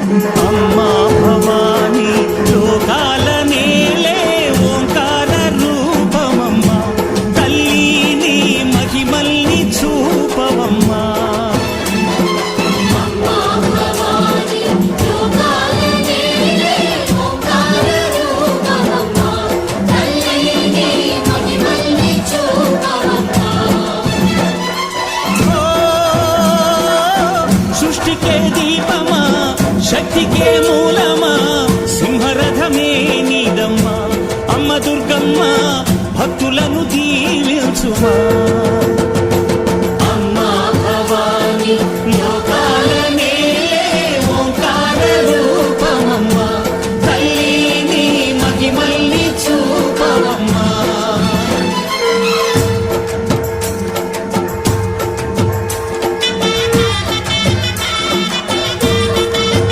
అమ్మా భవాని లోకాల నేలే ఓంకార రూపమమ్మా తల్లి నీ మహిమల్ని చూపవమ్మా సృష్టికే దీపమా శక్తికే